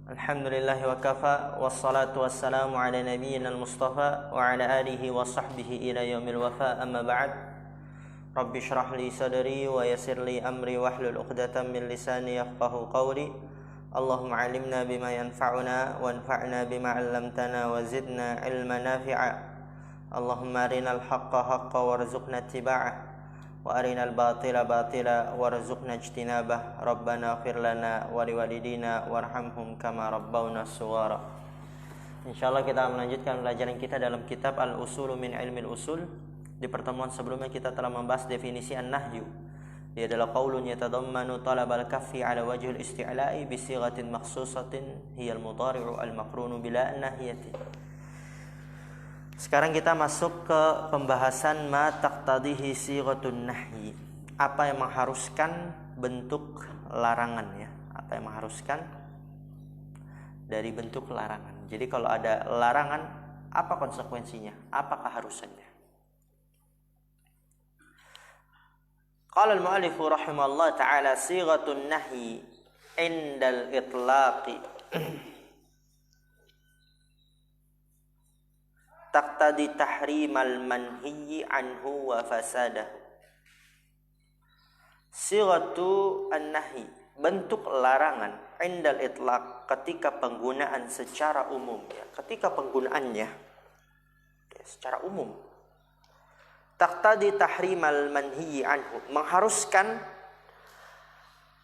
Alhamdulillahi wa kafa, wassalatu wassalamu ala nabiyyina al-mustafa wa ala alihi wa sahbihi ila yaumil wafa, amma ba'd. Rabbi shrah li sadri wa yassir li amri wahlul 'uqdatam min lisani yafqahu qawli. Allahumma 'allimna bima yanfa'una wanfa'na bima 'allamtana wa zidna 'ilman nafi'a. Allahumma arinal haqqa haqqan warzuqna ittiba'ah wa arinal batila batila warzuqna ijtinabah. Rabbana ighfir lana wa liwalidina warhamhum kama rabbawna shighara. Insyaallah kita melanjutkan pelajaran kita dalam kitab Al-Usulu min Ilmil Usul. Di pertemuan sebelumnya kita telah membahas definisi an-nahyu. Dia adalah qaulun yatadammanu talabal kaffi ala wajhil isti'la'i bi sighatin makhsusatin hiya al-mudhari'u al-maqrunu bila nahiyati. Sekarang kita masuk ke pembahasan ma taqtadihi sighatun nahyi. Apa yang mengharuskan bentuk larangan ya? Apa yang mengharuskan dari bentuk larangan. Jadi kalau ada larangan, apa konsekuensinya? Apa keharusannya? Qala al-mu'allif rahimahullah ta'ala sighatun nahyi indal itlaqi taqtadi tahrimal manhiyyi anhu wa fasadahu. Sighatu an-nahyi, bentuk larangan, indal itlaq, ketika penggunaan secara umum ya, ketika penggunaannya ya, secara umum. Taqtadi tahrimal manhiyyi anhu, mengharuskan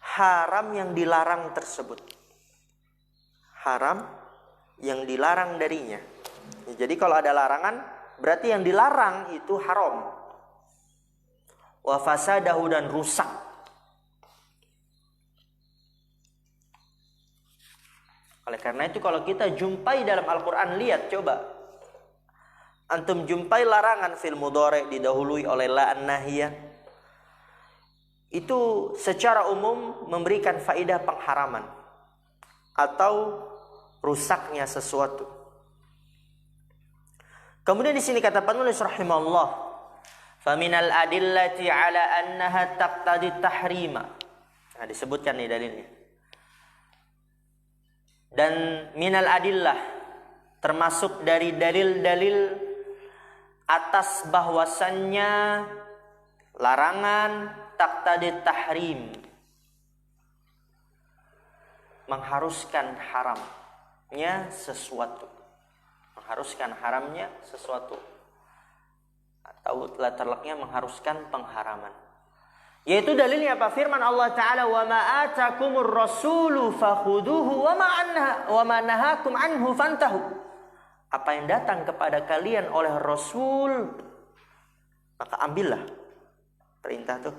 haram yang dilarang tersebut. Haram yang dilarang darinya. Jadi kalau ada larangan, berarti yang dilarang itu haram. Wa fasadahu, dan rusak. Oleh karena itu kalau kita jumpai dalam Al-Quran, lihat coba. Antum jumpai larangan fil mudhari' didahului oleh la an-nahiyah. Itu secara umum memberikan faedah pengharaman atau rusaknya sesuatu. Kemudian di sini kata penulis rahimahullah, faminal adillati ala annaha taqtadi tahrima. Nah, disebutkan nih dalilnya. Dan minal adillah, termasuk dari dalil-dalil atas bahwasannya larangan taqtadi tahrim, mengharuskan haramnya sesuatu. Mengharuskan haramnya sesuatu, atau latarlaknya mengharuskan pengharaman. Yaitu dalilnya apa? Firman Allah Ta'ala, wa ma atakumur rasulu fakhuduhu wa ma nahakum anhu fantahu. Apa yang datang kepada kalian oleh Rasul, maka ambillah. Perintah tuh.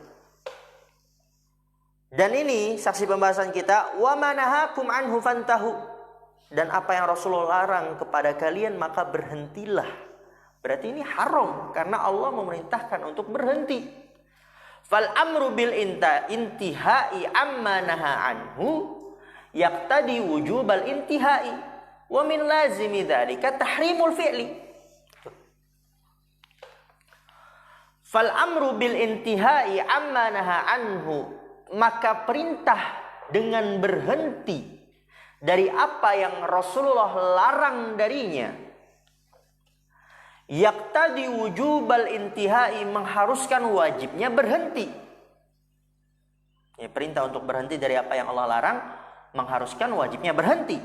Dan ini saksi pembahasan kita, wa ma nahakum anhu fantahu. Dan apa yang Rasulullah larang kepada kalian, maka berhentilah. Berarti ini haram, karena Allah memerintahkan untuk berhenti. Fal amru bil intihai amma naha anhu yaqtadi wujubal intihai wa min lazimi dzalika tahrimul fi'li. Fal amru bil intihai amma naha anhu, maka perintah dengan berhenti dari apa yang Rasulullah larang darinya, yaqtadi wujubal intihai, mengharuskan wajibnya berhenti. Ya, perintah untuk berhenti dari apa yang Allah larang mengharuskan wajibnya berhenti.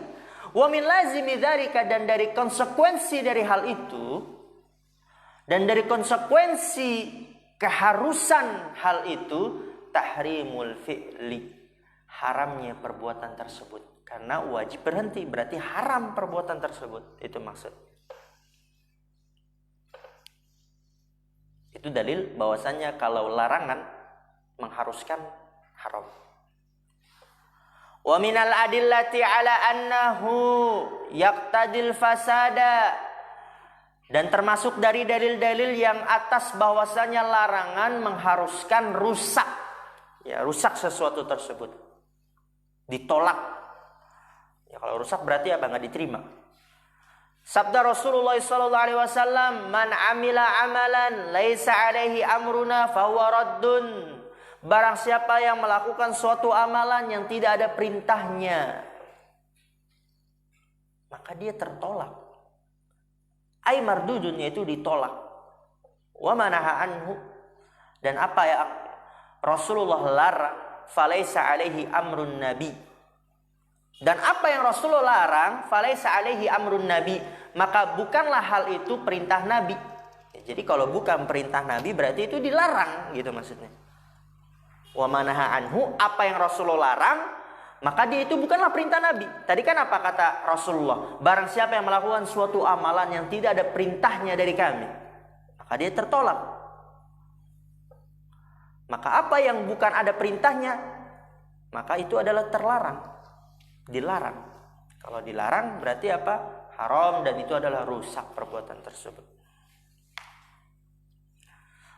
Wa min lazimi dzalika, dan dari konsekuensi dari hal itu, dan dari konsekuensi keharusan hal itu, tahrimul fi'li, haramnya perbuatan tersebut. Karena wajib berhenti, berarti haram perbuatan tersebut. Itu maksud. Itu dalil bahwasannya kalau larangan mengharuskan haram. Wa minal adillati ala annahu yaqtadil fasada, dan termasuk dari dalil-dalil yang atas bahwasannya larangan mengharuskan rusak. Ya, rusak sesuatu tersebut. Ditolak. Ya, kalau rusak berarti apa? Nggak diterima. Sabda Rasulullah SAW, man amila amalan laisa alaihi amruna fahuwa raddun. Barang siapa yang melakukan suatu amalan yang tidak ada perintahnya, maka dia tertolak. Ai mardudun, yaitu ditolak. Wa manaha anhu, dan apa yang Rasulullah larang, falaisa alaihi amrun nabi. Dan apa yang Rasulullah larang, falaisa alaihi amrun nabi, maka bukanlah hal itu perintah Nabi. Jadi kalau bukan perintah Nabi berarti itu dilarang gitu maksudnya. Wa manaha anhu, apa yang Rasulullah larang, maka dia itu bukanlah perintah Nabi. Tadi kan apa kata Rasulullah? Barang siapa yang melakukan suatu amalan yang tidak ada perintahnya dari kami, maka dia tertolak. Maka apa yang bukan ada perintahnya, maka itu adalah terlarang, dilarang. Kalau dilarang berarti apa? Haram, dan itu adalah rusak perbuatan tersebut.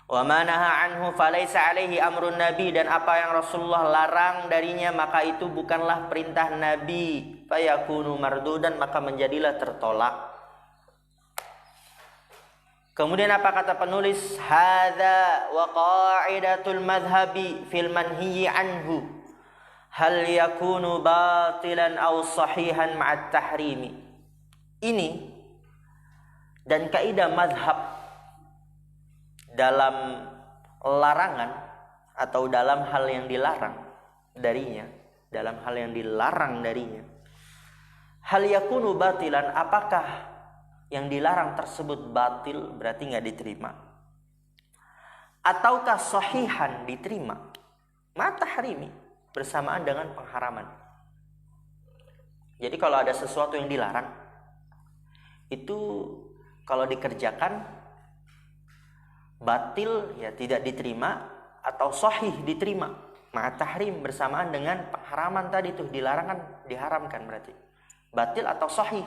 Wa manaha anhu falaisa alaihi amrun nabi, dan apa yang Rasulullah larang darinya maka itu bukanlah perintah Nabi, fayakunu mardudan, maka menjadilah tertolak. Kemudian apa kata penulis? Hadza wa qa'idatul madhhabi fil manhiyi anhu hal yakunu batilan aw sahihan ma'at tahrimi. Ini dan kaidah mazhab dalam larangan atau dalam hal yang dilarang darinya, dalam hal yang dilarang darinya. Hal yakunu batilan, apakah yang dilarang tersebut batil, berarti nggak diterima, ataukah sahihan, diterima, matahrimi, bersamaan dengan pengharaman. Jadi kalau ada sesuatu yang dilarang, itu kalau dikerjakan batil, ya tidak diterima, atau sahih, diterima, ma'atahrim, bersamaan dengan pengharaman tadi tuh, dilarang kan diharamkan, berarti batil atau sahih.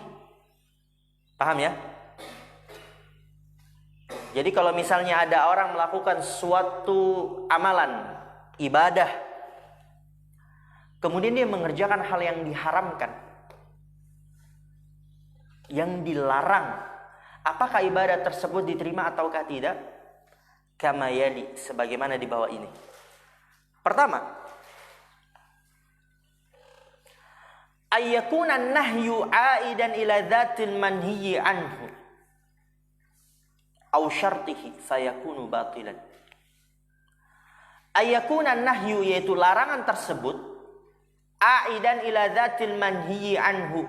Paham ya? Jadi kalau misalnya ada orang melakukan suatu amalan ibadah, kemudian dia mengerjakan hal yang diharamkan, yang dilarang, apakah ibadah tersebut diterima ataukah tidak? Kama yali, sebagaimana di bawah ini. Pertama, ayyakuna nahyu aidan ila dzatil manhiyi anhu aw syartihi fayakunu batilan. Ayyakuna nahyu, yaitu larangan tersebut, aidan ila dzatil manhiyi anhu,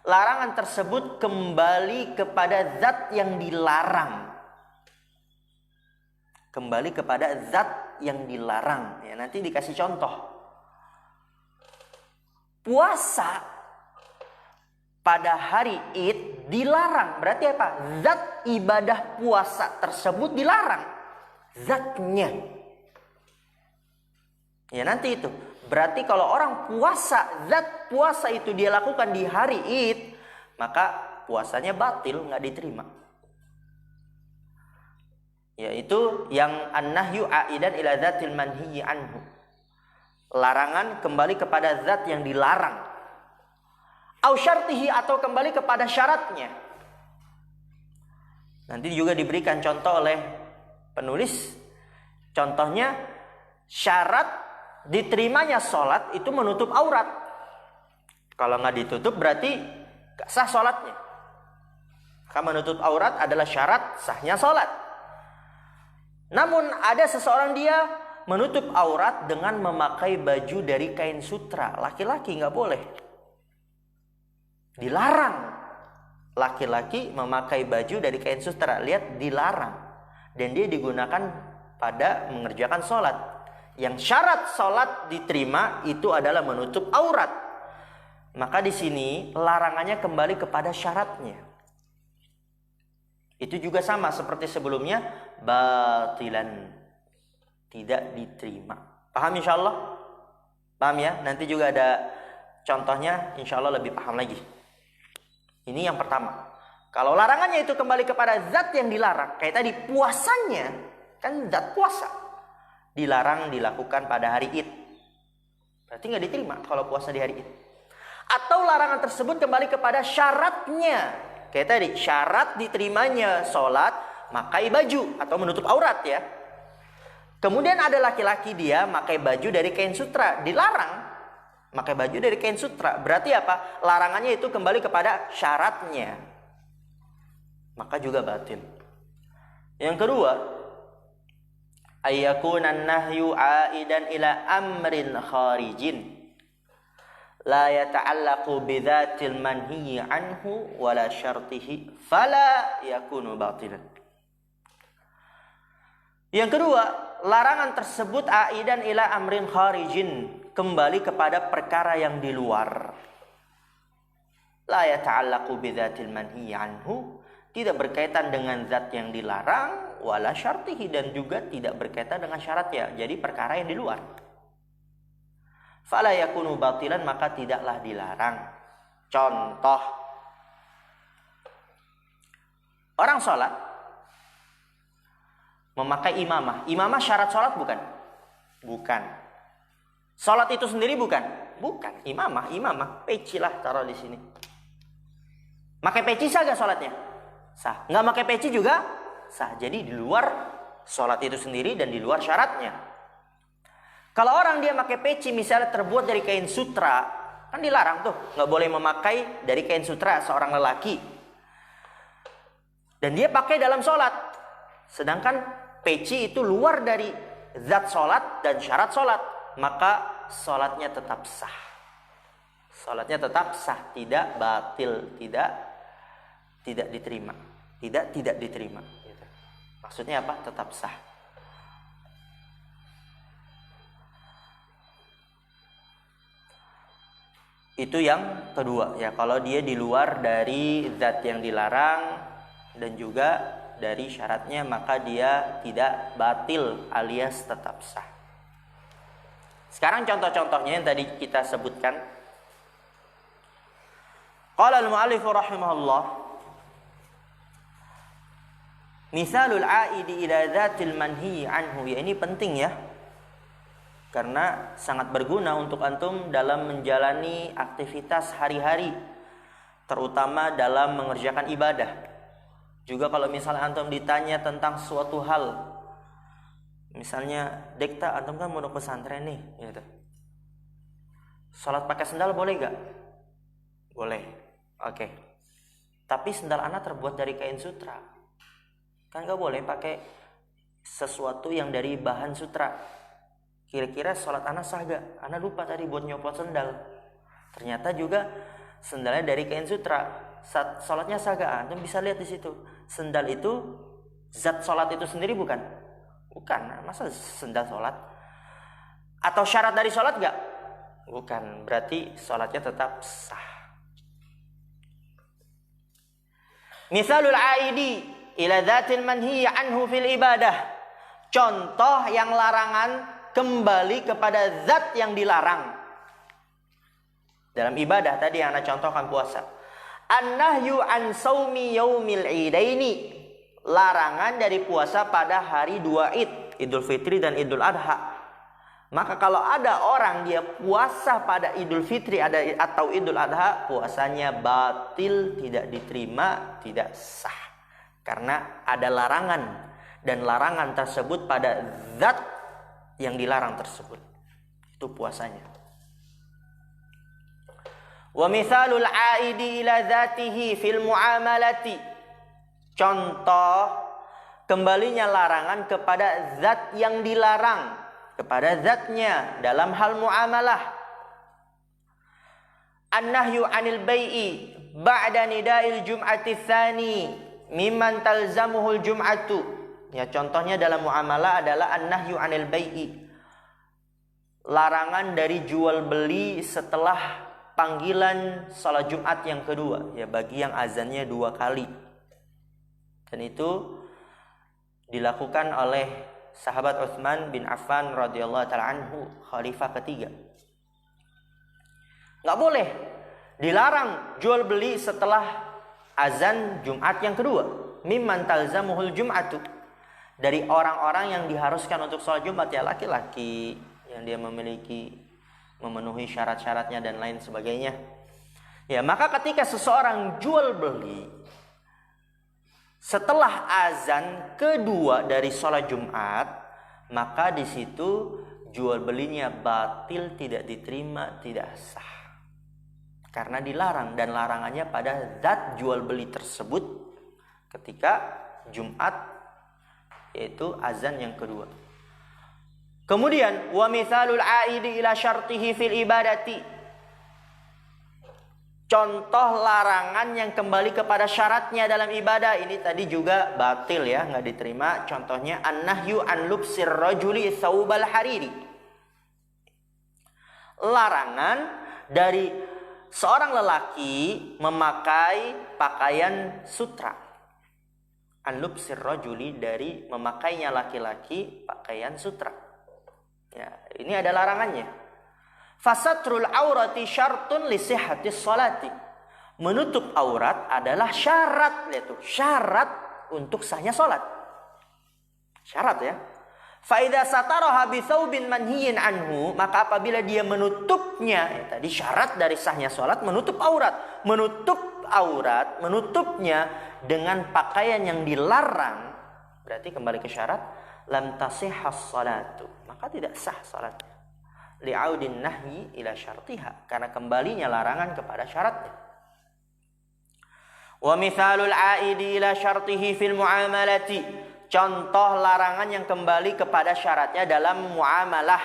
larangan tersebut kembali kepada zat yang dilarang. Kembali kepada zat yang dilarang. Ya, nanti dikasih contoh. Puasa pada hari Id dilarang. Berarti apa? Zat ibadah puasa tersebut dilarang. Zatnya. Ya, nanti itu. Berarti kalau orang puasa, zat puasa itu dia lakukan di hari Id, maka puasanya batil, nggak diterima. Yaitu yang an-nahyu aidan ila dzatil manhiyi anhu, larangan kembali kepada zat yang dilarang. Au syartihi, atau kembali kepada syaratnya. Nanti juga diberikan contoh oleh penulis. Contohnya, syarat diterimanya sholat itu menutup aurat. Kalau nggak ditutup berarti nggak sah sholatnya. Maka menutup aurat adalah syarat sahnya sholat. Namun ada seseorang dia menutup aurat dengan memakai baju dari kain sutra. Laki-laki nggak boleh. Dilarang. Laki-laki memakai baju dari kain sutra. Lihat, dilarang. Dan dia digunakan pada mengerjakan sholat. Yang syarat sholat diterima itu adalah menutup aurat. Maka di sini larangannya kembali kepada syaratnya. Itu juga sama seperti sebelumnya, batilan, tidak diterima. Paham insyaallah? Paham ya? Nanti juga ada contohnya, insyaallah lebih paham lagi. Ini yang pertama. Kalau larangannya itu kembali kepada zat yang dilarang, kayak tadi puasanya, kan zat puasa, dilarang dilakukan pada hari Id, berarti nggak diterima kalau puasa di hari Id. Atau larangan tersebut kembali kepada syaratnya. Kayak tadi, syarat diterimanya sholat, makai baju atau menutup aurat ya. Kemudian ada laki-laki dia makai baju dari kain sutra, dilarang. Pakai baju dari kain sutra. Berarti apa? Larangannya itu kembali kepada syaratnya. Maka juga batil. Yang kedua, ayyakunan nahyu aidan ila amrin kharijin la yata'allaqu bidzatil manhi anhu wala syartihi fala yakunu batilan. Yang kedua, larangan tersebut aidan ila amrin kharijin, kembali kepada perkara yang di luar. La yata'allaqu bidzatil manhi anhu, tidak berkaitan dengan zat yang dilarang, wala syartihi, dan juga tidak berkaitan dengan syaratnya. Jadi perkara yang di luar. Fala yakunu batilan, maka tidaklah dilarang. Contoh, orang sholat memakai imamah. Imamah syarat sholat bukan? Bukan. Sholat itu sendiri bukan? Bukan. Imamah. Peci lah taruh di sini. Pakai peci sah gak sholatnya? Sah. Nggak pakai peci juga sah. Jadi di luar sholat itu sendiri dan di luar syaratnya. Kalau orang dia pakai peci misalnya terbuat dari kain sutra, kan dilarang tuh, nggak boleh memakai dari kain sutra seorang lelaki. Dan dia pakai dalam sholat. Sedangkan peci itu luar dari zat sholat dan syarat sholat, maka sholatnya tetap sah. Sholatnya tetap sah, tidak batil, tidak diterima, tidak diterima. Gitu. Maksudnya apa? Tetap sah. Itu yang kedua ya, kalau dia di luar dari zat yang dilarang dan juga dari syaratnya, maka dia tidak batil alias tetap sah. Sekarang contoh-contohnya yang tadi kita sebutkan. Qala al-mu'allif rahimahullah, misalul aidi ila dzatil manhi anhu. Ya, ini penting ya, karena sangat berguna untuk antum dalam menjalani aktivitas hari-hari, terutama dalam mengerjakan ibadah. Juga kalau misalnya antum ditanya tentang suatu hal, misalnya, Dekta, antum kan mau ke pesantren nih, gitu. Sholat pakai sendal boleh gak? Boleh. Oke. Tapi sendal anak terbuat dari kain sutra, kan gak boleh pakai sesuatu yang dari bahan sutra. Kira-kira sholat anak sah gak? Anak lupa tadi buat nyopot sendal. Ternyata juga sendalnya dari kain sutra. Sholatnya sah gak? Antum bisa lihat di situ. Sendal itu zat sholat itu sendiri bukan? Bukan. Masa sendal sholat? Atau syarat dari sholat gak? Bukan. Berarti sholatnya tetap sah. Misalul aidi ila dzatil manhi anhu fil ibadah. Contoh yang larangan kembali kepada zat yang dilarang dalam ibadah. Tadi yang ana contohkan puasa. An-nahyu an saumi yaumil idaini, larangan dari puasa pada hari dua id, Idul Fitri dan Idul Adha. Maka kalau ada orang dia puasa pada Idul Fitri atau Idul Adha, puasanya batil, tidak diterima, tidak sah, karena ada larangan, dan larangan tersebut pada zat yang dilarang tersebut, itu puasanya. Wa mithalul aidi ila dzatihi fil muamalati, contoh kembalinya larangan kepada zat yang dilarang, kepada zatnya dalam hal muamalah. An-nahyu 'anil bai'i ba'da nida'il jum'ati tsani mimman talzamuhul jum'atu. Ya, contohnya dalam muamalah adalah an-nahyu 'anil bai'i, larangan dari jual beli setelah panggilan salat Jumat yang kedua, ya, bagi yang azannya 2 kali. Dan itu dilakukan oleh sahabat Utsman bin Affan radhiyallahu taala anhu, khalifah ketiga. Enggak boleh, dilarang jual beli setelah azan Jumat yang kedua. Mimman talzamuhul jum'atu, dari orang-orang yang diharuskan untuk sholat Jumat, ya, laki-laki yang dia memenuhi syarat-syaratnya dan lain sebagainya. Ya, maka ketika seseorang jual beli setelah azan kedua dari sholat Jumat, maka di situ jual belinya batil, tidak diterima, tidak sah. Karena dilarang, dan larangannya pada zat jual beli tersebut ketika Jumat, yaitu azan yang kedua. Kemudian wa mithalul aidi ila syartihi fil ibadati. Contoh larangan yang kembali kepada syaratnya dalam ibadah, ini tadi juga batil ya, nggak diterima. Contohnya an-nahyu an lubsir rajuli thawbal hariri. Larangan dari seorang lelaki memakai pakaian sutra. An lubsir rajuli, dari memakainya laki-laki pakaian sutra. Ya, ini ada larangannya. Fasatrul aurati syartun li sihhatis sholati. Menutup aurat adalah syarat, yaitu syarat untuk sahnya salat. Syarat ya. Fa idza sataraha bi thawbin manhiyin anhu, maka apabila dia menutupnya, ya, tadi syarat dari sahnya salat menutup aurat. Menutup aurat, menutupnya dengan pakaian yang dilarang, berarti kembali ke syarat, lam tasihhas salatu, maka tidak sah salatnya. Li'audin nahyi ila syartiha, karena kembalinya larangan kepada syaratnya. Wa mithalul aidi ila syartihi fil muamalati. Contoh larangan yang kembali kepada syaratnya dalam muamalah.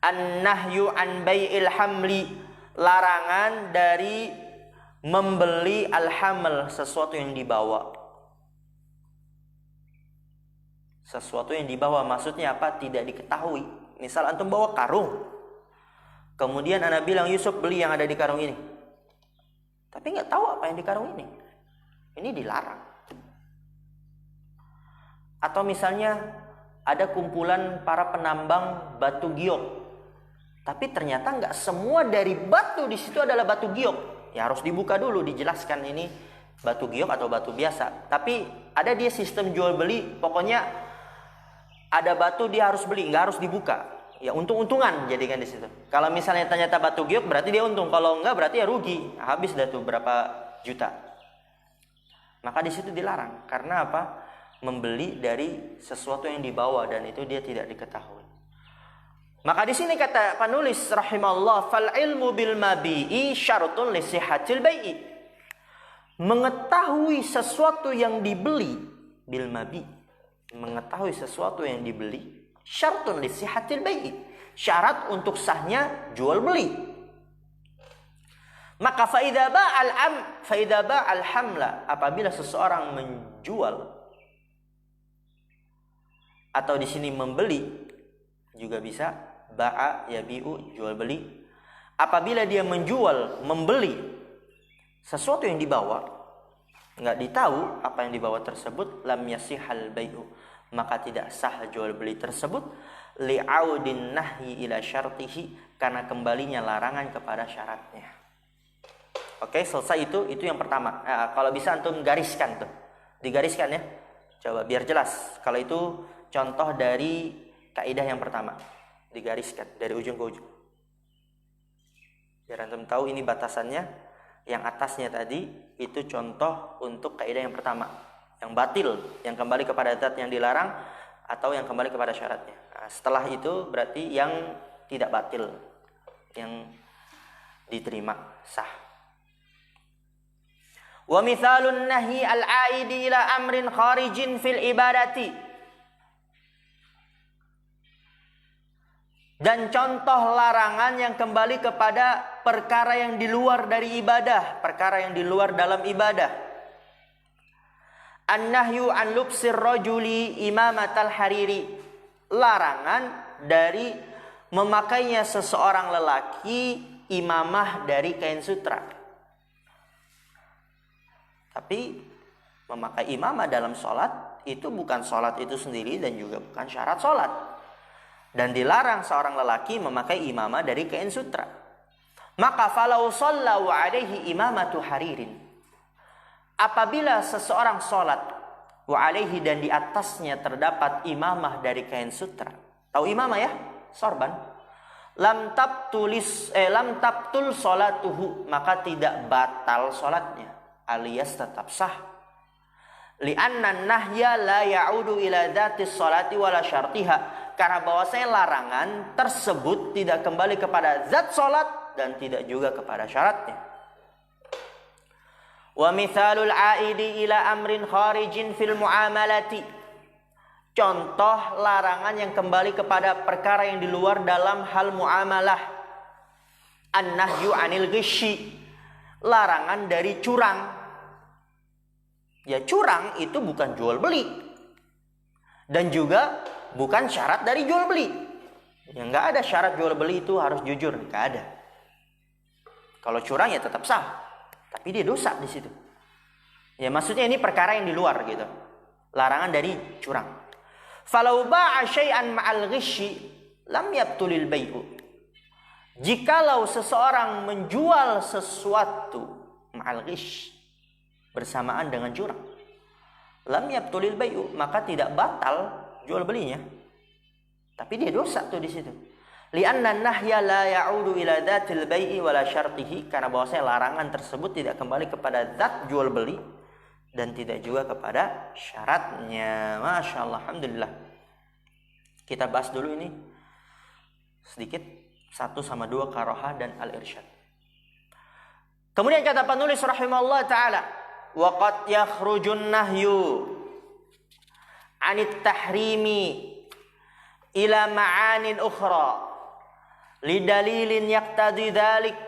An-nahyu an bai'il hamli. Larangan dari membeli al-haml, sesuatu yang dibawa. Sesuatu yang dibawa maksudnya apa? Tidak diketahui. Misal antum bawa karung, kemudian anak bilang, Yusuf beli yang ada di karung ini, tapi nggak tahu apa yang di karung ini dilarang. Atau misalnya ada kumpulan para penambang batu giok, tapi ternyata nggak semua dari batu di situ adalah batu giok. Ya harus dibuka dulu, dijelaskan ini batu giok atau batu biasa. Tapi ada dia sistem jual beli, pokoknya ada batu dia harus beli, nggak harus dibuka. Ya untung-untungan jadikan di situ. Kalau misalnya ternyata batu giok berarti dia untung, kalau enggak berarti ya rugi. Habis dah tuh berapa juta. Maka di situ dilarang. Karena apa? Membeli dari sesuatu yang dibawa dan itu dia tidak diketahui. Maka di sini kata penulis rahimahullah, fal ilmu bil mabi'i syartun li sihhatil bai'i. Mengetahui sesuatu yang dibeli bil mabi', mengetahui sesuatu yang dibeli, syartun li sihhatil bai'i, syarat untuk sahnya jual beli. Maka fa idza ba'al hamla, apabila seseorang menjual atau di sini membeli juga bisa, ba'a yabi'u, jual beli. Apabila dia menjual, membeli sesuatu yang dibawa, enggak ditahu apa yang dibawa tersebut, lam yasihhal bai'u, maka tidak sah jual beli tersebut, li'audin nahyi ila syartihi, karena kembalinya larangan kepada syaratnya. Oke, selesai itu yang pertama. Kalau bisa antum gariskan tuh, digariskan ya, coba biar jelas. Kalau itu contoh dari kaidah yang pertama, digariskan dari ujung ke ujung, biar antum tahu ini batasannya. Yang atasnya tadi itu contoh untuk kaidah yang pertama, yang batil, yang kembali kepada zat yang dilarang atau yang kembali kepada syaratnya. Nah, setelah itu berarti yang tidak batil, yang diterima, sah. Wa mithalun nahyi al-aidi ila amrin kharijin fil ibadati. Dan contoh larangan yang kembali kepada perkara yang di luar dari ibadah, perkara yang di luar dalam ibadah. An-nahyu an lubsir rajuli imamatal hariri. Larangan dari memakainya seseorang lelaki imamah dari kain sutra. Tapi memakai imamah dalam sholat itu bukan sholat itu sendiri dan juga bukan syarat sholat. Dan dilarang seorang lelaki memakai imamah dari kain sutra. Maka falau sallau alaihi imamatu haririn. Apabila seseorang sholat wa alaihi, dan di atasnya terdapat imamah dari kain sutra. Tahu imamah ya? Sorban. Lam tabtul sholatuhu, maka tidak batal sholatnya, alias tetap sah. Li'anna nahya la ya'udu ila dhatis sholati wala syartiha. karena bahwasanya larangan tersebut tidak kembali kepada zat salat dan tidak juga kepada syaratnya. Wa mithalul aidi ila amrin kharijin fil muamalati. Contoh larangan yang kembali kepada perkara yang di luar dalam hal muamalah. An-nahyu 'anil ghisyi. Larangan dari curang. Ya, curang itu bukan jual beli. Dan juga bukan syarat dari jual beli. Ya, nggak ada syarat jual beli itu harus jujur, nggak ada. Kalau curang ya tetap sah, tapi dia dosa di situ. Ya, maksudnya ini perkara yang di luar gitu. Larangan dari curang. Falau ba'a syai'an ma'al ghisyi lam yabtulil bai'u. Jikalau seseorang menjual sesuatu ma'al ghisy, bersamaan dengan curang, lam yabtulil bai'u, maka tidak batal jual belinya. Tapi dia dosa tuh di situ. Li'anna nahya la ya'udu ila dzatil bai'i wala syartihi, karena bahwasanya larangan tersebut tidak kembali kepada zat jual beli dan tidak juga kepada syaratnya. Masya Allah, alhamdulillah. Kita bahas dulu ini sedikit 1 sama 2 karohah dan al-irsyad. Kemudian kata penulis rahimahullah ta'ala, wa qad yakhrujun nahyu 'anit tahrimi ila ma'anin ukhra lidalilin yaqtadi dzalik.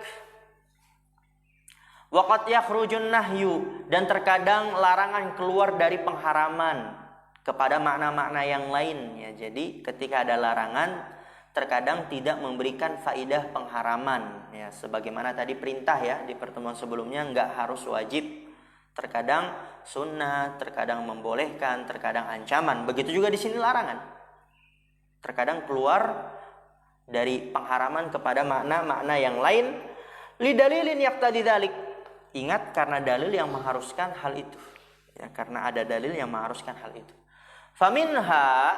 Wa qad yakhrujun nahyu, dan terkadang larangan keluar dari pengharaman kepada makna-makna yang lain ya. Jadi ketika ada larangan terkadang tidak memberikan faidah pengharaman ya, sebagaimana tadi perintah ya di pertemuan sebelumnya, enggak harus wajib. Terkadang sunnah, terkadang membolehkan, terkadang ancaman. Begitu juga di sini larangan. Terkadang keluar dari pengharaman kepada makna-makna yang lain. Lidalilin yaqtadi dzalik. Ingat, karena dalil yang mengharuskan hal itu. Ya, karena ada dalil yang mengharuskan hal itu. Faminha,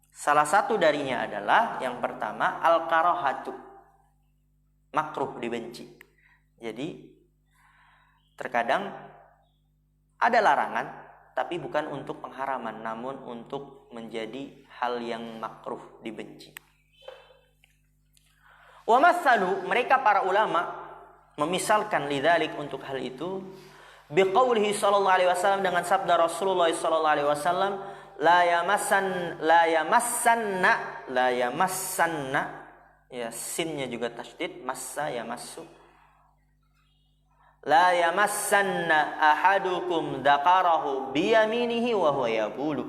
salah satu darinya adalah yang pertama al-karahatu. Makruh, dibenci. Jadi terkadang ada larangan, tapi bukan untuk pengharaman, namun untuk menjadi hal yang makruh, dibenci. Wa mathalu, mereka para ulama memisalkan lidzalik, untuk hal itu, biqaulihi sallallahu alaihi wasallam, dengan sabda Rasulullah sallallahu alaihi wasallam, la yamassanna, ya sinnya juga tasydid, massa yamassu. La yamassanna ahadukum dzakarahu biyaminihi wa huwa yaqulu.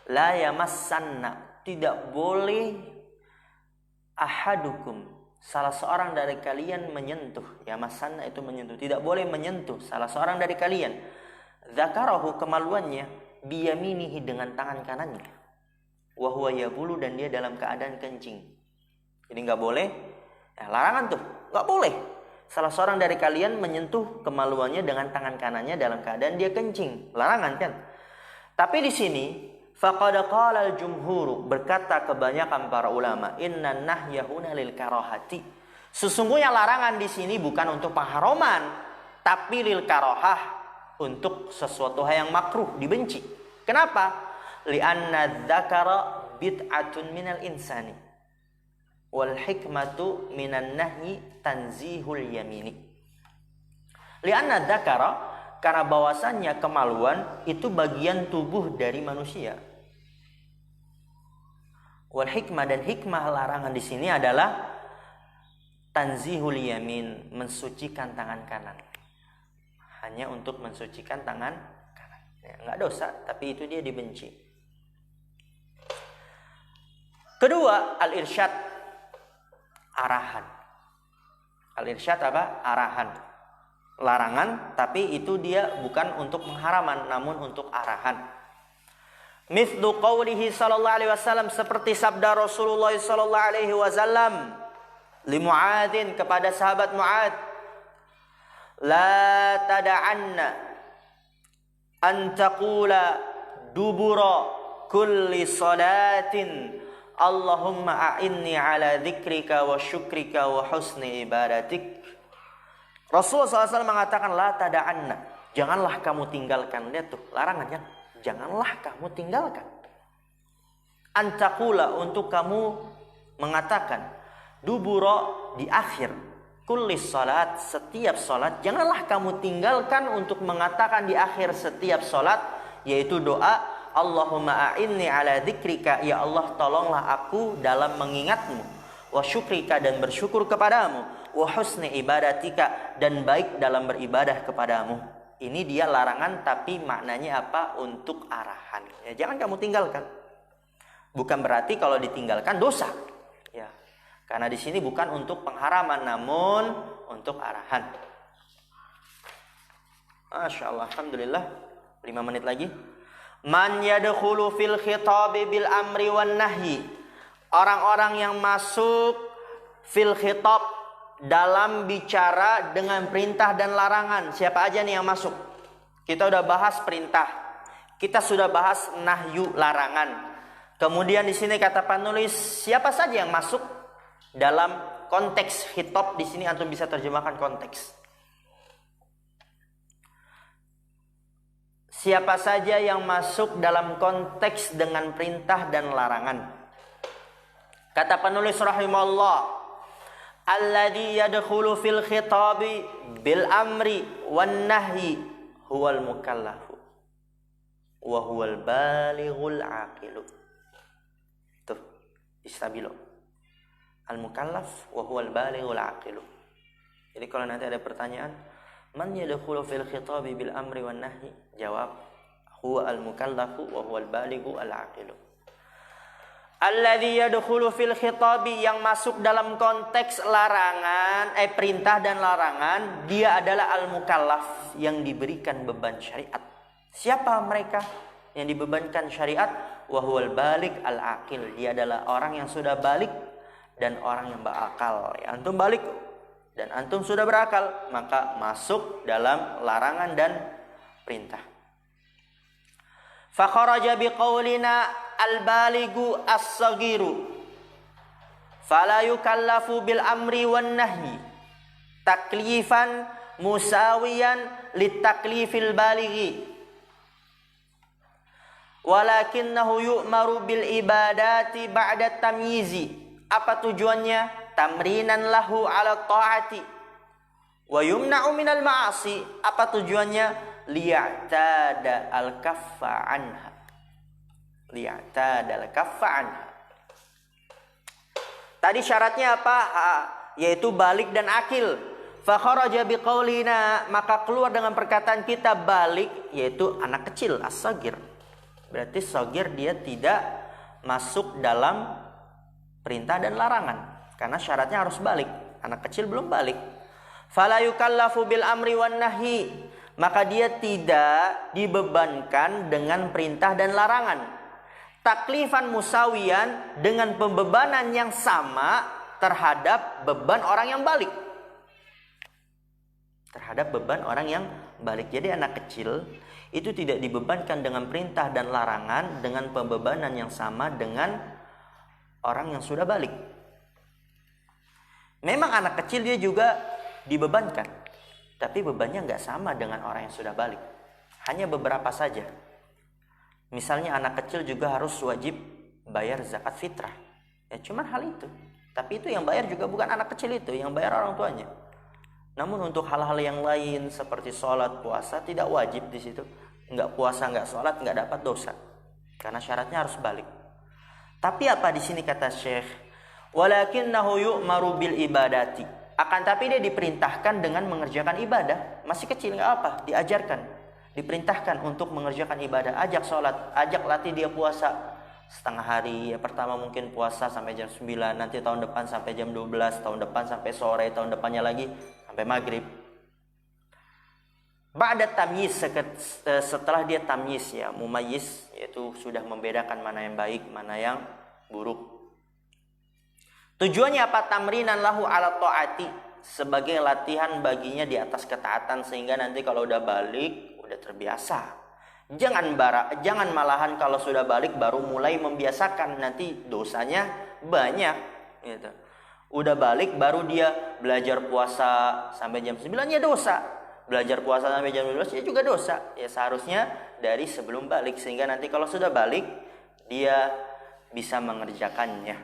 La yamassanna, tidak boleh ahadukum, salah seorang dari kalian menyentuh. Yamassanna itu menyentuh. Tidak boleh menyentuh salah seorang dari kalian dzakarahu, kemaluannya, biyaminihi, dengan tangan kanannya, wa huwa yaqulu, dan dia dalam keadaan kencing. Jadi nggak boleh. Ya, larangan tuh, nggak boleh salah seorang dari kalian menyentuh kemaluannya dengan tangan kanannya dalam keadaan dia kencing. Larangan kan? Tapi di sini faqad qala al-jumhur, berkata kebanyakan para ulama, inna nahya huna lil karahati. Sesungguhnya larangan di sini bukan untuk pengharaman, tapi lil karahah, untuk sesuatu hal yang makruh, dibenci. Kenapa? Li'anna dzakara bid'atun minal insani. Wal hikmatu minan nahyi tanzihul yamini. Lianna dzakara, karena bahwasannya kemaluan itu bagian tubuh dari manusia. Wal hikmah, dan hikmah larangan di sini adalah tanzihul yamin, mensucikan tangan kanan. Hanya untuk mensucikan tangan kanan. Ya, enggak dosa, tapi itu dia dibenci. Kedua, al-irsyad, arahan. Al-irsyad apa? Arahan. Larangan, tapi itu dia bukan untuk pengharaman, namun untuk arahan. Mithlu qawlihi sallallahu alaihi wasallam, seperti sabda Rasulullah sallallahu alaihi wasallam li Mu'adzin, kepada sahabat Mu'adz, la tada'anna an taqula dubura kulli salatin Allahumma a'inni ala dzikrika wa syukrika wa husni ibadatik. Rasulullah SAW mengatakan, la tada'anna, janganlah kamu tinggalkan. Lihat tuh, larangan kan? Janganlah kamu tinggalkan. Antakula, untuk kamu mengatakan, duburo, di akhir kullis salat, setiap salat, janganlah kamu tinggalkan untuk mengatakan di akhir setiap salat, yaitu doa Allahumma a'inni ala dzikrika, ya Allah tolonglah aku dalam mengingatmu, wa syukrika, dan bersyukur kepadamu, wa husni ibadatika, dan baik dalam beribadah kepadamu. Ini dia larangan, tapi maknanya apa? Untuk arahan. Ya, jangan kamu tinggalkan. Bukan berarti kalau ditinggalkan dosa. Ya. Karena di sini bukan untuk pengharaman, namun untuk arahan. Masya Allah, alhamdulillah. 5 menit lagi. Man yadkhulu fil khitabi bil amri wan nahyi. Orang-orang yang masuk fil khitab, dalam bicara dengan perintah dan larangan. Siapa aja nih yang masuk? Kita udah bahas perintah. Kita sudah bahas nahyu, larangan. Kemudian di sini kata penulis, siapa saja yang masuk dalam konteks khitab. Di sini antum bisa terjemahkan konteks. Siapa saja yang masuk dalam konteks dengan perintah dan larangan. Kata penulis rahimahullah, alladzi yadkhulu fil khitabi bil amri wan nahyi huwal mukallafu wa huwal balighul aqilu. Tuh, istabilo. Al mukallaf wa huwal balighul aqilu. Jadi kalau nanti ada pertanyaan, man yadkhulu fil khitabi bil amri wan nahyi, jawab huwa al mukallafu wa huwal balighu al aqilu. Alladzi yadkhulu fil khitabi, yang masuk dalam konteks larangan, perintah dan larangan, dia adalah al mukallaf, yang diberikan beban syariat. Siapa mereka yang dibebankan syariat? Wa huwal baligh al aqil, dia adalah orang yang sudah balik dan orang yang berakal. Ya, antum balik dan antum sudah berakal, maka masuk dalam larangan dan perintah. Fa kharaja biqaulina al-balighu as-saghiru fala yukallafu bil amri wan nahyi taklifan musawiyan litaklifil balighi walakinnahu yu'maru bil ibadati ba'da tamyizi. Apa tujuannya? Tamrinan lahu ala ta'ati wa yumna'u minal ma'asi. Apa tujuannya? Liya'tada al-kaffa anha. Liya'tada al-kaffa anha. Tadi syaratnya apa? Yaitu balik dan akil. Fa kharaja biqaulina, maka keluar dengan perkataan kita balik, yaitu anak kecil, as-sagir. Berarti sagir dia tidak masuk dalam perintah dan larangan. Karena syaratnya harus balik. Anak kecil belum balik. Fala yukallafu bil amri wan nahyi, maka dia tidak dibebankan dengan perintah dan larangan. Taklifan musawiyan, dengan pembebanan yang sama terhadap beban orang yang balik. Terhadap beban orang yang balik. Jadi anak kecil itu tidak dibebankan dengan perintah dan larangan dengan pembebanan yang sama dengan orang yang sudah balik. Memang anak kecil dia juga dibebankan, tapi bebannya nggak sama dengan orang yang sudah balik. Hanya beberapa saja. Misalnya anak kecil juga harus wajib bayar zakat fitrah. Ya cuman hal itu. Tapi itu yang bayar juga bukan anak kecil itu, yang bayar orang tuanya. Namun untuk hal-hal yang lain seperti sholat, puasa tidak wajib di situ. Nggak puasa, nggak sholat, nggak dapat dosa. Karena syaratnya harus balik. Tapi apa di sini kata Syekh? Walakinnahu yu'maru bil ibadati. Akan tapi dia diperintahkan dengan mengerjakan ibadah. Masih kecil nggak apa, diajarkan. Diperintahkan untuk mengerjakan ibadah. Ajak sholat, ajak latih dia puasa setengah hari. Ya, pertama mungkin puasa sampai jam 9, nanti tahun depan sampai jam 12, tahun depan sampai sore, tahun depannya lagi sampai maghrib. Ba'da tamyiz, setelah dia tamyiz, ya mumayyiz, yaitu sudah membedakan mana yang baik, mana yang buruk. Tujuannya apa? Tamrinan lahu ala ta'ati, sebagai latihan baginya di atas ketaatan, sehingga nanti kalau udah balik udah terbiasa. Jangan malahan kalau sudah balik baru mulai membiasakan, nanti dosanya banyak gitu. Udah balik baru dia belajar puasa sampai jam 9 ya dosa. Belajar puasa sampai jam 12 ya juga dosa. Ya seharusnya dari sebelum balik, sehingga nanti kalau sudah balik dia bisa mengerjakannya.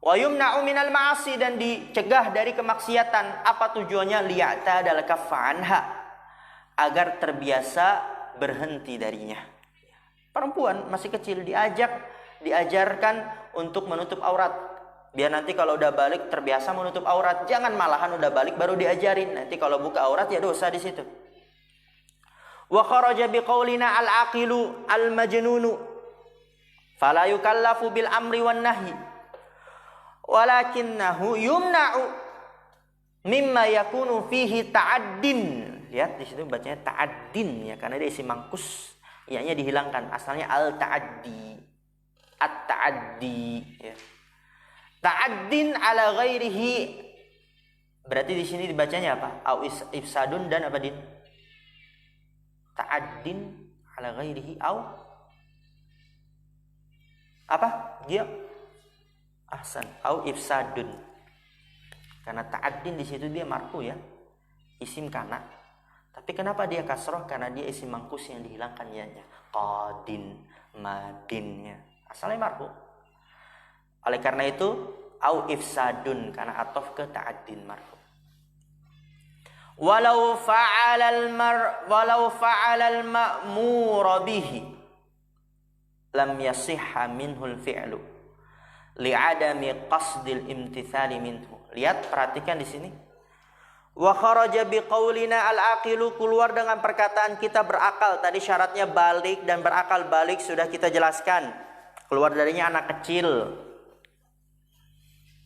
Wa yumna'u minal ma'asi, dan dicegah dari kemaksiatan. Apa tujuannya? Liya'tadal kaffa anha, agar terbiasa berhenti darinya. Perempuan masih kecil diajarkan untuk menutup aurat. Biar nanti kalau udah balik terbiasa menutup aurat. Jangan malahan udah balik baru diajarin. Nanti kalau buka aurat ya dosa di situ. Wa kharaja biqaulina al-aqilu al-majnunu fala yukallafu bil amri wan nahyi walakinnahu yumna'u mimma yakunu fihi ta'addin. Lihat di situ bacanya ta'addin ya, karena dia isim mangkus, ianya dihilangkan. Asalnya al-ta'addi, at-ta'addi ya. Ta'addin ala ghairihi, berarti di sini dibacanya apa? Au ifsadun dan apa din? Ta'addin ala ghairihi au apa? Dia ahsan, au ifsadun. Karena ta'addin di situ dia marfu ya, isim kana. Tapi kenapa dia kasroh? Karena dia isim mangkus yang dihilangkan ianya. Qadin, madinnya. Asalnya marfu. Oleh karena itu, au ifsadun, karena atof ke ta'addin marfu. Walau fa'alal ma'mur bihi lam yasihha minhul fi'lu li'adami qasdil imtithali minhu. Lihat, perhatikan di sini. Wa kharaja biqaulina al-aqilu, keluar dengan perkataan kita berakal. Tadi syaratnya balik dan berakal. Balik sudah kita jelaskan. Keluar darinya anak kecil.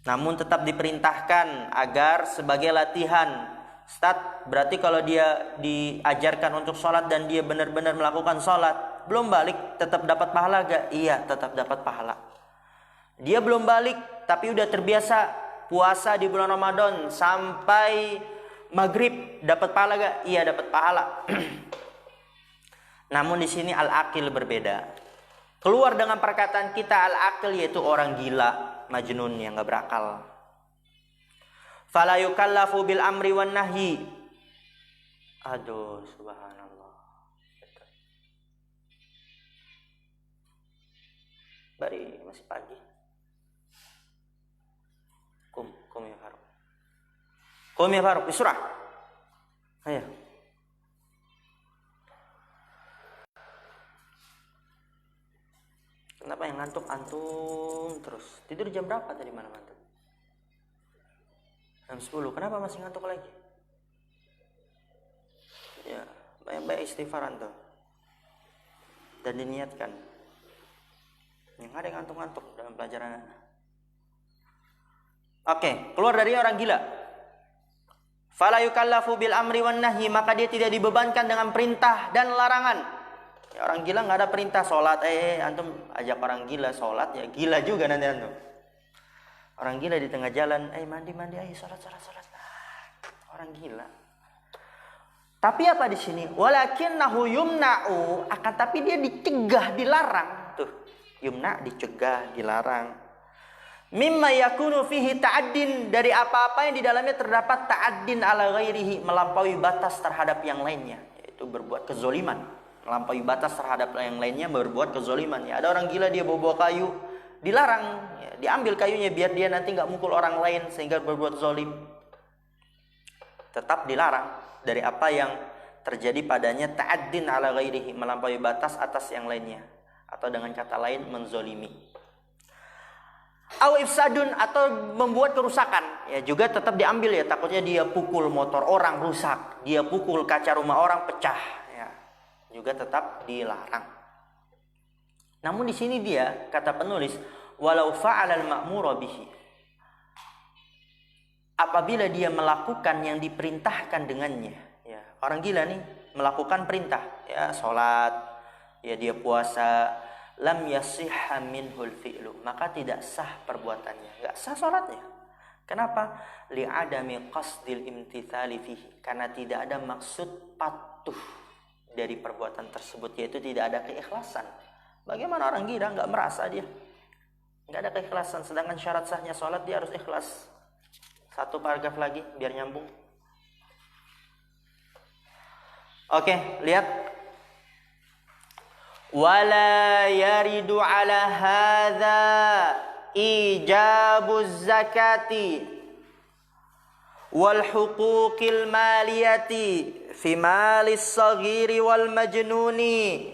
Namun tetap diperintahkan agar sebagai latihan. Ustaz, berarti kalau dia diajarkan untuk sholat dan dia benar-benar melakukan sholat, belum balik, tetap dapat pahala gak? Iya, tetap dapat pahala. Dia belum balik, tapi udah terbiasa puasa di bulan Ramadan sampai maghrib, dapat pahala gak? Iya, dapat pahala. Namun di sini al-aqil berbeda. Keluar dengan perkataan kita al-aqil, yaitu orang gila, majnun yang gak berakal. Fala yukallafu bil amri wan nahyi. Aduh, subhanallah. Bari masih pagi. Kum ya Faruk. Kum ya Faruk, isra'. Ayo. Kenapa yang ngantuk antum terus? Tidur jam berapa tadi malam antum? Jam 10. Kenapa masih ngantuk lagi? Ya, banyak-banyak istighfar antum. Dan diniatkan. Yang ada yang ngantuk-ngantuk dalam pelajaran. Oke, keluar dari orang gila. Fala yukallafu bil amri wan nahyi, maka dia tidak dibebankan dengan perintah dan larangan. Ya, orang gila nggak ada perintah sholat. Antum ajak orang gila sholat, ya gila juga nanti antum. Orang gila di tengah jalan, mandi, ayo sholat. Orang gila. Tapi apa di sini? Walakinnahu yumna'u, akan tapi dia dicegah, dilarang. Tuh, yumna dicegah, dilarang. Mimma yakunu fihi ta'addin, dari apa-apa yang di dalamnya terdapat ta'addin ala ghairihi, melampaui batas terhadap yang lainnya, yaitu berbuat kezoliman. Melampaui batas terhadap yang lainnya, berbuat kezoliman. Ya, ada orang gila dia bawa kayu, dilarang, ya, diambil kayunya biar dia nanti nggak mukul orang lain sehingga berbuat zolim. Tetap dilarang dari apa yang terjadi padanya ta'addin ala ghairihi, melampaui batas atas yang lainnya, atau dengan kata lain menzolimi. Au ifsadun, atau membuat kerusakan, ya juga tetap diambil, ya takutnya dia pukul motor orang rusak, dia pukul kaca rumah orang pecah, ya juga tetap dilarang. Namun di sini dia kata penulis walau fa'alal ma'mura bihi, apabila dia melakukan yang diperintahkan dengannya, ya orang gila nih melakukan perintah, ya sholat, ya dia puasa, lam yasihha minhul fi'lu, maka tidak sah perbuatannya, enggak sah sholatnya. Kenapa? Li'adami qasdil imtithali fihi, karena tidak ada maksud patuh dari perbuatan tersebut, yaitu tidak ada keikhlasan. Bagaimana orang gila enggak merasa dia? Enggak ada keikhlasan, sedangkan syarat sahnya sholat dia harus ikhlas. Satu paragraf lagi biar nyambung. Oke, lihat. Wala yaridu ala hadza ijabuz zakati wal huquqil maliyati fi malis saghiri wal majnuni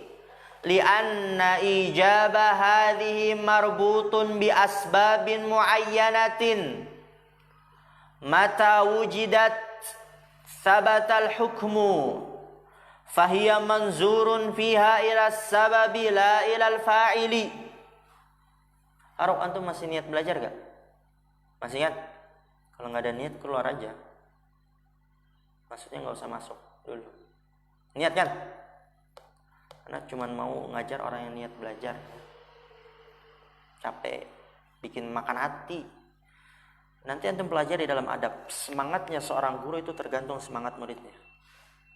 li'anna ijaba hadhihi marbutun bi asbabin muayyanatin mata wujidat sabatal hukmu fahiya manzurun fiha ila sababi la ila al-fa'ili. Harap antum masih niat belajar gak? Masih ingat? Kalau nggak ada niat keluar aja. Maksudnya nggak usah masuk dulu. Niat kan? Karena cuma mau ngajar orang yang niat belajar. Capek, bikin makan hati. Nanti antum pelajari dalam adab. Semangatnya seorang guru itu tergantung semangat muridnya.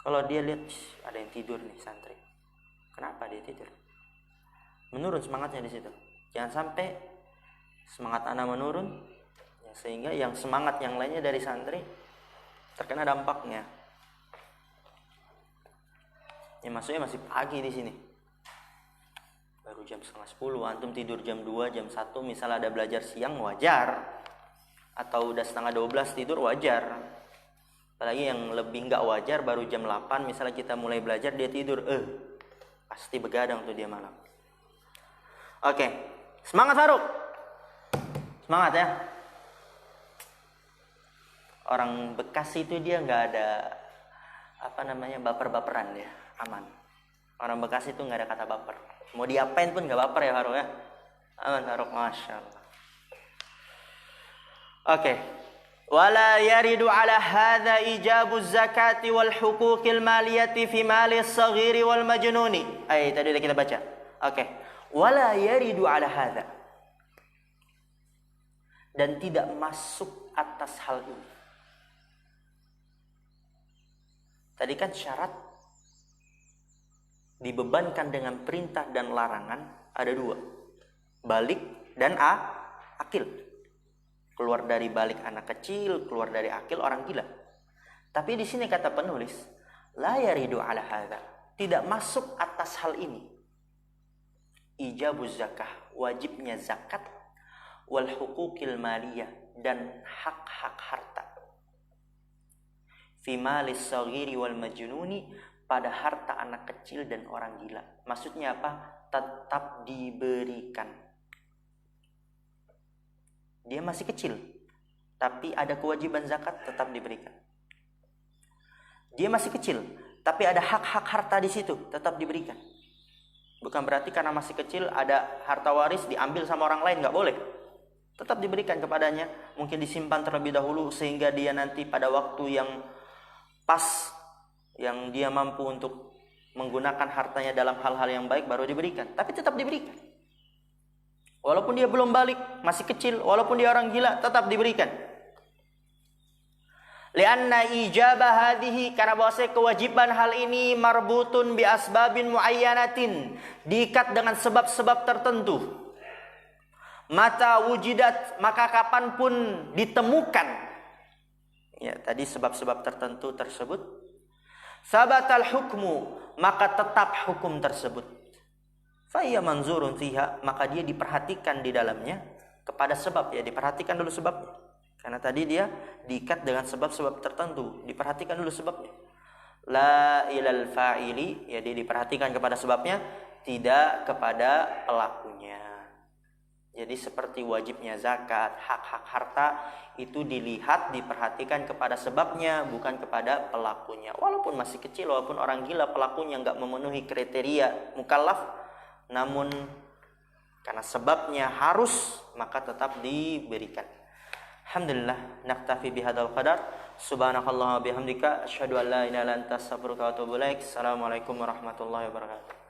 Kalau dia lihat ada yang tidur nih santri, kenapa dia tidur? Menurun semangatnya di situ. Jangan sampai semangat anak menurun, ya, sehingga yang semangat yang lainnya dari santri terkena dampaknya. Ya maksudnya masih pagi di sini, baru jam 9:30, antum tidur jam 2, jam 1, misal ada belajar siang wajar, atau udah 11:30 tidur wajar. Apalagi yang lebih nggak wajar baru jam 8 misalnya kita mulai belajar dia tidur, pasti begadang tuh dia malam. Oke, semangat Faruk, semangat ya. Orang Bekasi itu dia nggak ada baper-baperan ya, aman. Orang Bekasi itu nggak ada kata baper. Mau diapain pun nggak baper ya Faruk ya, aman Faruk, masya Allah. Oke. Wala yaridu ala hadza ijabuz zakati wal huquqil maliyati fi malis saghiri wal majnuni. Tadi udah kita baca. Oke. Wala yaridu ala hadza. Dan tidak masuk atas hal ini. Tadi kan syarat dibebankan dengan perintah dan larangan ada 2. Balik dan akil. Keluar dari balik anak kecil, keluar dari akil orang gila. Tapi di sini kata penulis, la yaridu ala hadza, tidak masuk atas hal ini. Ijabuz zakah, wajibnya zakat, wal huquqil maliyah, dan hak-hak harta. Fi malis saghiri wal majnuni, pada harta anak kecil dan orang gila. Maksudnya apa? Tetap diberikan. Dia masih kecil, tapi ada kewajiban zakat tetap diberikan. Dia masih kecil, tapi ada hak-hak harta di situ tetap diberikan. Bukan berarti karena masih kecil ada harta waris diambil sama orang lain, nggak boleh. Tetap diberikan kepadanya, mungkin disimpan terlebih dahulu sehingga dia nanti pada waktu yang pas, yang dia mampu untuk menggunakan hartanya dalam hal-hal yang baik baru diberikan. Tapi tetap diberikan. Walaupun dia belum balik, masih kecil, walaupun dia orang gila, tetap diberikan. Lianna ijabah hadhihi, karena bahwasanya kewajiban hal ini marbutun bi asbabin muayyanatin, diikat dengan sebab-sebab tertentu. Mata wujidat, maka kapanpun ditemukan. Ya, tadi sebab-sebab tertentu tersebut. Sabatal hukmu, maka tetap hukum tersebut. Faya manzurun fiha, maka dia diperhatikan di dalamnya kepada sebab, ya diperhatikan dulu sebabnya. Karena tadi dia diikat dengan sebab-sebab tertentu, diperhatikan dulu sebabnya. La ilal fa'ili, ya dia diperhatikan kepada sebabnya, tidak kepada pelakunya. Jadi seperti wajibnya zakat, hak-hak harta itu dilihat, diperhatikan kepada sebabnya, bukan kepada pelakunya. Walaupun masih kecil, walaupun orang gila, pelakunya nggak memenuhi kriteria mukallaf, namun karena sebabnya harus, maka tetap diberikan. Alhamdulillah, naktafi bihadzal qadar. Subhanakallahumma bihamdika asyhadu an la ilaha illa anta astaghfiruka wa atubu ilaik. Assalamualaikum warahmatullahi wabarakatuh.